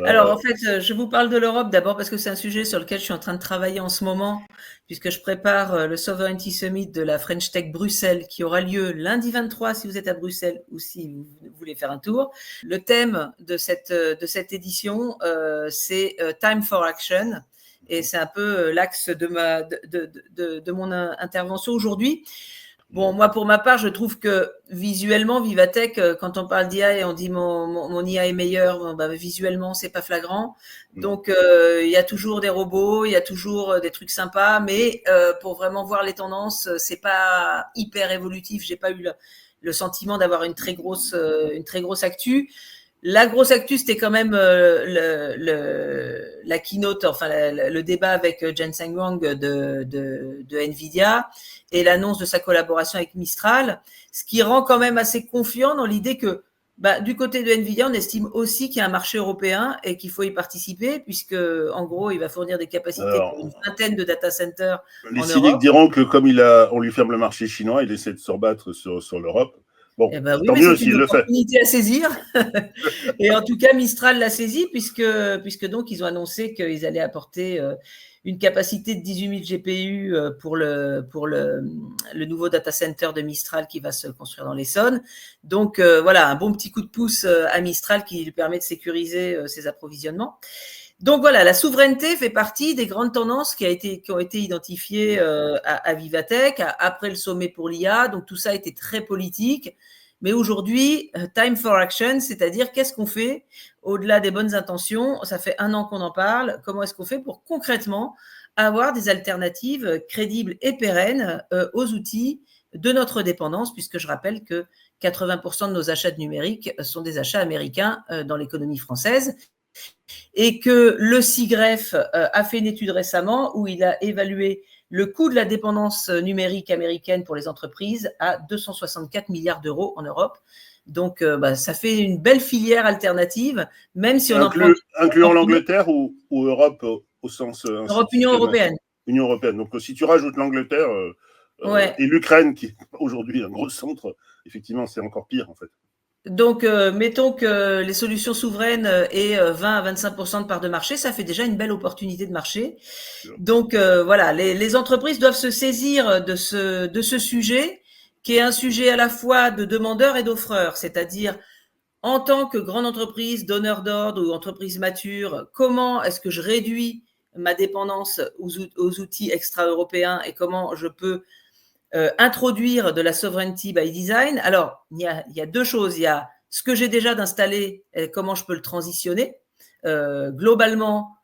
Alors, en fait, je vous parle de l'Europe d'abord parce que c'est un sujet sur lequel je suis en train de travailler en ce moment, puisque je prépare le Sovereignty Summit de la French Tech Bruxelles qui aura lieu lundi 23 si vous êtes à Bruxelles ou si vous voulez faire un tour. Le thème de cette édition, c'est Time for Action. Et c'est un peu l'axe de mon intervention aujourd'hui. Bon, moi, pour ma part, je trouve que visuellement, Vivatech, quand on parle d'IA et on dit mon IA est meilleur, bon, bah, visuellement, c'est pas flagrant. Donc, il y a toujours des robots, il y a toujours des trucs sympas, mais pour vraiment voir les tendances, c'est pas hyper évolutif. J'ai pas eu le sentiment d'avoir une très grosse actu. La grosse actu, c'était quand même la keynote, enfin le débat avec Jensen Huang de Nvidia et l'annonce de sa collaboration avec Mistral, ce qui rend quand même assez confiant dans l'idée que du côté de Nvidia, on estime aussi qu'il y a un marché européen et qu'il faut y participer, puisque en gros, il va fournir des capacités pour une vingtaine de data centers les en cyniques Europe. diront que comme on lui ferme le marché chinois, il essaie de se rebattre sur l'Europe. Bon, oui, tant mieux c'est s'il une le fait. opportunité à saisir. Et en tout cas, Mistral l'a saisi puisque donc ils ont annoncé qu'ils allaient apporter une capacité de 18 000 GPU pour le nouveau data center de Mistral qui va se construire dans l'Essonne. Donc voilà, un bon petit coup de pouce à Mistral qui lui permet de sécuriser ses approvisionnements. Donc voilà, la souveraineté fait partie des grandes tendances qui ont été identifiées à Vivatech après le sommet pour l'IA. Donc tout ça a été très politique. Mais aujourd'hui, time for action, c'est-à-dire qu'est-ce qu'on fait au-delà des bonnes intentions. Ça fait 1 an qu'on en parle. Comment est-ce qu'on fait pour concrètement avoir des alternatives crédibles et pérennes aux outils de notre dépendance, puisque je rappelle que 80% de nos achats de numérique sont des achats américains dans l'économie française. Et que le CIGREF a fait une étude récemment où il a évalué le coût de la dépendance numérique américaine pour les entreprises à 264 milliards d'euros en Europe. Donc, ça fait une belle filière alternative, même si on incluant l'Angleterre ou Europe au sens Europe, Union européenne. Union européenne. Donc, si tu rajoutes l'Angleterre et l'Ukraine, qui est aujourd'hui un gros centre, effectivement, c'est encore pire, en fait. Donc, mettons que les solutions souveraines aient 20 à 25% de part de marché, ça fait déjà une belle opportunité de marché. Donc, voilà, les entreprises doivent se saisir de ce sujet, qui est un sujet à la fois de demandeurs et d'offreurs, c'est-à-dire en tant que grande entreprise, donneur d'ordre ou entreprise mature, comment est-ce que je réduis ma dépendance aux outils extra-européens et comment je peux introduire de la sovereignty by design. Alors, il y a 2 choses. Il y a ce que j'ai déjà d'installé et comment je peux le transitionner. Globalement,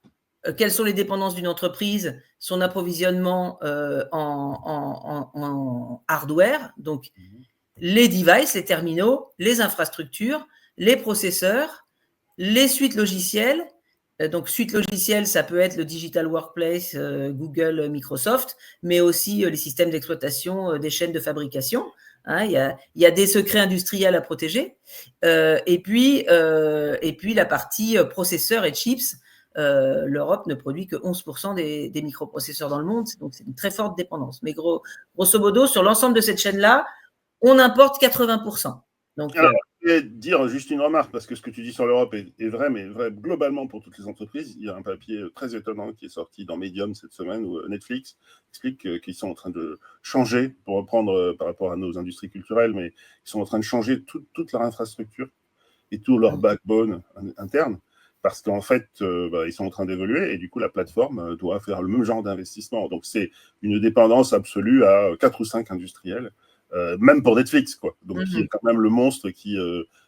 quelles sont les dépendances d'une entreprise, son approvisionnement en hardware, donc les devices, les terminaux, les infrastructures, les processeurs, les suites logicielles. Donc, suite logicielle, ça peut être le Digital Workplace, Google, Microsoft, mais aussi les systèmes d'exploitation des chaînes de fabrication. Hein, il y a des secrets industriels à protéger. Et puis, la partie processeurs et chips. L'Europe ne produit que 11% des microprocesseurs dans le monde, donc c'est une très forte dépendance. Mais grosso modo, sur l'ensemble de cette chaîne-là, on importe 80%. Donc, alors, je vais dire juste une remarque, parce que ce que tu dis sur l'Europe est vrai, mais vrai globalement pour toutes les entreprises. Il y a un papier très étonnant qui est sorti dans Medium cette semaine, où Netflix explique qu'ils sont en train de changer, pour reprendre par rapport à nos industries culturelles, mais ils sont en train de changer toute leur infrastructure et tout leur backbone interne, parce qu'en fait, ils sont en train d'évoluer, et du coup, la plateforme doit faire le même genre d'investissement. Donc, c'est une dépendance absolue à 4 ou 5 industriels. Même pour Netflix, quoi. Donc, qui est quand même le monstre qui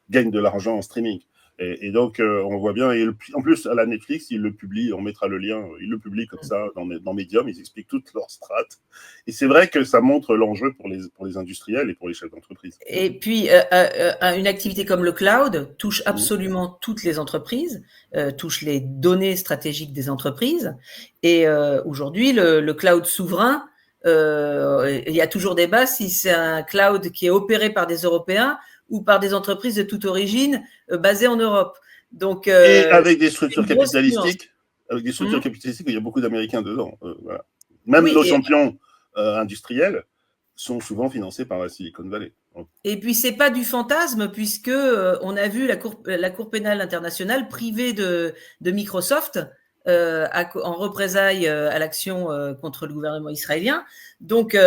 gagne de l'argent en streaming. Et donc, on voit bien. Et en plus, à la Netflix, ils le publient, on mettra le lien, ils le publient comme ça dans Medium, ils expliquent toutes leurs strates. Et c'est vrai que ça montre l'enjeu pour les industriels et pour les chefs d'entreprise. Et puis, une activité comme le cloud touche absolument toutes les entreprises, touche les données stratégiques des entreprises. Et aujourd'hui, le cloud souverain, il y a toujours débat si c'est un cloud qui est opéré par des Européens ou par des entreprises de toute origine basées en Europe. Donc, et avec des structures capitalistiques, il y a beaucoup d'Américains dedans. Voilà. Même nos champions industriels sont souvent financés par la Silicon Valley. Et puis, c'est pas du fantasme, puisque on a vu la Cour pénale internationale privée de Microsoft en représailles à l'action contre le gouvernement israélien. Donc,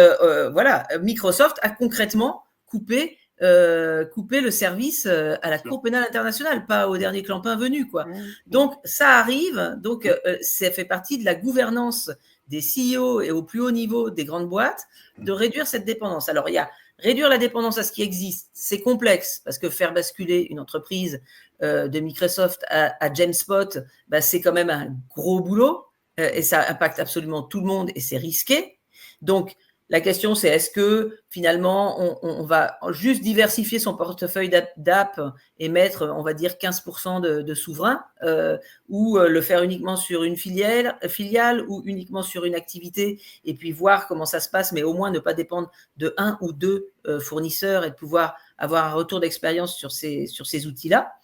voilà, Microsoft a concrètement coupé le service à la Cour pénale internationale, pas au dernier clampin venu, quoi. Donc, ça arrive. Donc, ça fait partie de la gouvernance des CEO et au plus haut niveau des grandes boîtes de réduire cette dépendance. Alors, il y a réduire la dépendance à ce qui existe, c'est complexe, parce que faire basculer une entreprise de Microsoft à GameSpot, c'est quand même un gros boulot, et ça impacte absolument tout le monde, et c'est risqué. Donc, la question, c'est est-ce que finalement, on va juste diversifier son portefeuille d'app et mettre, on va dire, 15% de souverain, ou le faire uniquement sur une filiale ou uniquement sur une activité, et puis voir comment ça se passe, mais au moins ne pas dépendre de un ou deux fournisseurs et de pouvoir avoir un retour d'expérience sur ces outils-là,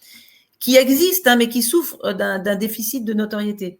qui existent, mais qui souffrent d'un déficit de notoriété.